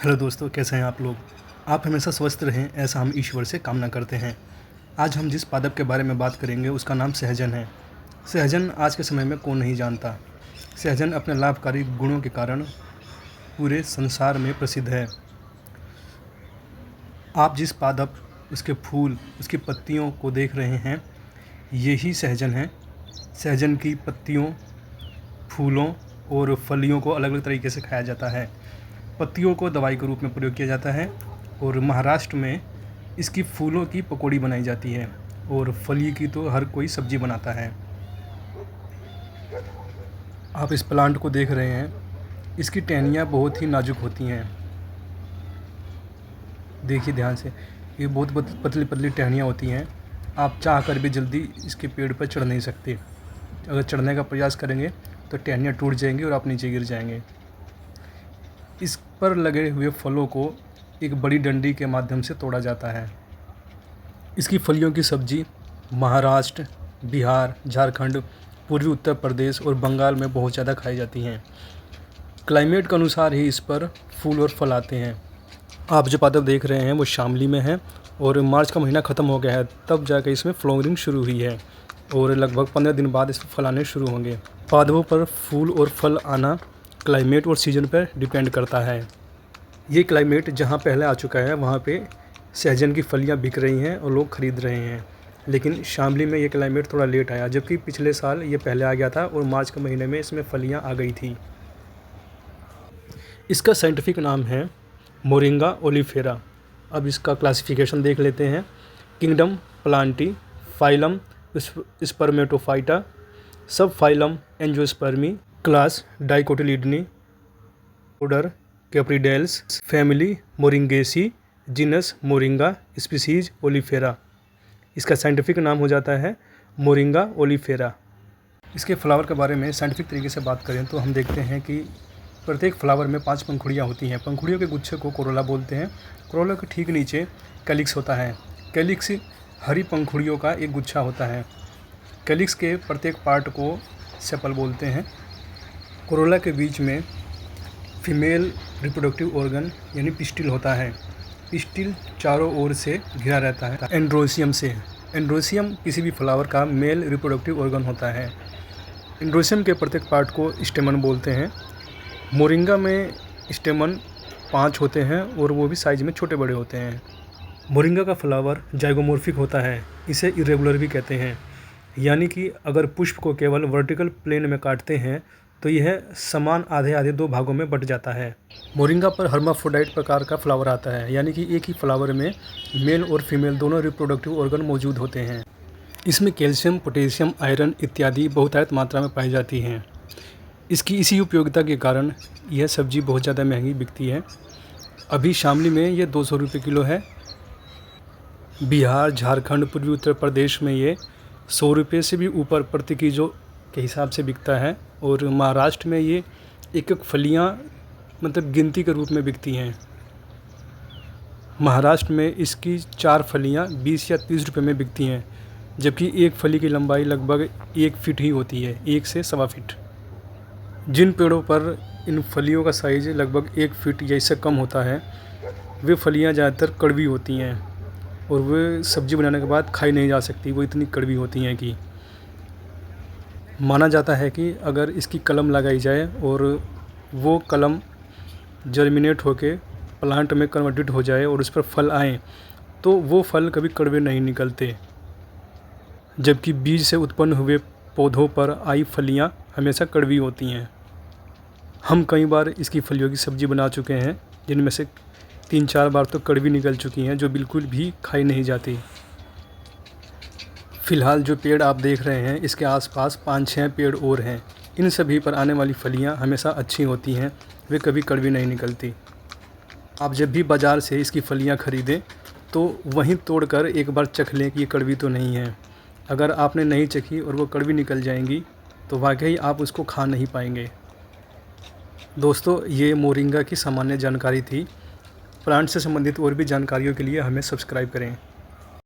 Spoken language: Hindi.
हेलो दोस्तों, कैसे हैं आप लोग। आप हमेशा स्वस्थ रहें, ऐसा हम ईश्वर से कामना करते हैं। आज हम जिस पादप के बारे में बात करेंगे उसका नाम सहजन है। सहजन आज के समय में कौन नहीं जानता। सहजन अपने लाभकारी गुणों के कारण पूरे संसार में प्रसिद्ध है। आप जिस पादप, उसके फूल, उसकी पत्तियों को देख रहे हैं, यही सहजन है। सहजन की पत्तियों, फूलों और फलियों को अलग अलग तरीके से खाया जाता है। पत्तियों को दवाई के रूप में प्रयोग किया जाता है और महाराष्ट्र में इसकी फूलों की पकौड़ी बनाई जाती है और फली की तो हर कोई सब्जी बनाता है। आप इस प्लांट को देख रहे हैं, इसकी टहनियाँ बहुत ही नाजुक होती हैं। देखिए ध्यान से, ये बहुत पतली पतली टहनियाँ होती हैं। आप चाह कर भी जल्दी इसके पेड़ पर चढ़ नहीं सकते। अगर चढ़ने का प्रयास करेंगे तो टहनियाँ टूट जाएंगी और आप नीचे गिर जाएंगे। इस पर लगे हुए फलों को एक बड़ी डंडी के माध्यम से तोड़ा जाता है। इसकी फलियों की सब्जी महाराष्ट्र, बिहार, झारखंड, पूर्वी उत्तर प्रदेश और बंगाल में बहुत ज़्यादा खाई जाती हैं। क्लाइमेट के अनुसार ही इस पर फूल और फल आते हैं। आप जो पादप देख रहे हैं वो शामली में है और मार्च का महीना ख़त्म हो गया है, तब जाकर इसमें फ्लावरिंग शुरू हुई है और लगभग 15 दिन बाद इसमें फल आने शुरू होंगे। पादपों पर फूल और फल आना क्लाइमेट और सीजन पर डिपेंड करता है। ये क्लाइमेट जहाँ पहले आ चुका है वहाँ पे सहजन की फलियाँ बिक रही हैं और लोग ख़रीद रहे हैं, लेकिन शामली में ये क्लाइमेट थोड़ा लेट आया, जबकि पिछले साल ये पहले आ गया था और मार्च के महीने में इसमें फलियाँ आ गई थी। इसका साइंटिफिक नाम है मोरिंगा ओलिफेरा। अब इसका क्लासिफिकेशन देख लेते हैं। Kingdom Plantae, phylum Spermatophyta, sub phylum Angiospermae, class Dicotyledonae, order Capparidales, family Moringaceae, genus Moringa, species oleifera. इसका साइंटिफिक नाम हो जाता है मोरिंगा ओलिफेरा। इसके फ्लावर के बारे में साइंटिफिक तरीके से बात करें तो हम देखते हैं कि प्रत्येक फ्लावर में 5 पंखुड़ियाँ होती हैं। पंखुड़ियों के गुच्छे को कोरोला बोलते हैं। कोरोला के ठीक नीचे कैलिक्स होता है। कैलिक्स हरी पंखुड़ियों का एक गुच्छा होता है। कैलिक्स के प्रत्येक पार्ट को सेपल बोलते हैं। कोरोला के बीच में फीमेल रिप्रोडक्टिव ऑर्गन यानी पिस्टिल होता है। पिस्टिल चारों ओर से घिरा रहता है एंड्रोसियम से। एंड्रोसियम किसी भी फ्लावर का मेल रिप्रोडक्टिव ऑर्गन होता है। एंड्रोसियम के प्रत्येक पार्ट को स्टेमन बोलते हैं। मोरिंगा में स्टेमन 5 होते हैं और वो भी साइज में छोटे बड़े होते हैं। मोरिंगा का फ्लावर जाइगोमॉर्फिक होता है। इसे इरेगुलर भी कहते हैं, यानी कि अगर पुष्प को केवल वर्टिकल प्लेन में काटते हैं तो यह समान आधे आधे 2 भागों में बट जाता है। मोरिंगा पर हर्माफ्रोडाइट प्रकार का फ्लावर आता है, यानी कि एक ही फ्लावर में मेल और फीमेल दोनों रिप्रोडक्टिव ऑर्गन मौजूद होते हैं। इसमें कैल्शियम, पोटेशियम, आयरन इत्यादि बहुतायत मात्रा में पाई जाती हैं। इसकी इसी उपयोगिता के कारण यह सब्ज़ी बहुत ज़्यादा महंगी बिकती है। अभी शामली में ये 200 रुपये किलो है। बिहार, झारखंड, पूर्वी उत्तर प्रदेश में ये 100 रुपये से भी ऊपर प्रति किलो के हिसाब से बिकता है और महाराष्ट्र में ये एक एक फलियाँ मतलब गिनती के रूप में बिकती हैं। महाराष्ट्र में इसकी 4 फलियाँ 20 या 30 रुपये में बिकती हैं, जबकि एक फली की लंबाई लगभग 1 फीट ही होती है, 1 से 1.25 फीट। जिन पेड़ों पर इन फलियों का साइज़ लगभग 1 फीट या इससे कम होता है, वे फलियाँ ज़्यादातर कड़वी होती हैं और वे सब्ज़ी बनाने के बाद खाई नहीं जा सकती, वो इतनी कड़वी होती हैं कि माना जाता है कि अगर इसकी कलम लगाई जाए और वो कलम जर्मिनेट होके प्लांट में कन्वर्टेड हो जाए और उस पर फल आएँ तो वो फल कभी कड़वे नहीं निकलते, जबकि बीज से उत्पन्न हुए पौधों पर आई फलियाँ हमेशा कड़वी होती हैं। हम कई बार इसकी फलियों की सब्ज़ी बना चुके हैं, जिनमें से 3-4 बार तो कड़वी निकल चुकी हैं, जो बिल्कुल भी खाई नहीं जाती। फ़िलहाल जो पेड़ आप देख रहे हैं, इसके आसपास 5-6 पेड़ और हैं। इन सभी पर आने वाली फलियां हमेशा अच्छी होती हैं, वे कभी कड़वी नहीं निकलती। आप जब भी बाज़ार से इसकी फलियां ख़रीदें तो वहीं तोड़कर एक बार चख लें कि ये कड़वी तो नहीं है। अगर आपने नहीं चखी और वो कड़वी निकल जाएंगी तो वाकई आप उसको खा नहीं पाएंगे। दोस्तों, ये मोरिंगा की सामान्य जानकारी थी। प्लांट से संबंधित और भी जानकारियों के लिए हमें सब्सक्राइब करें।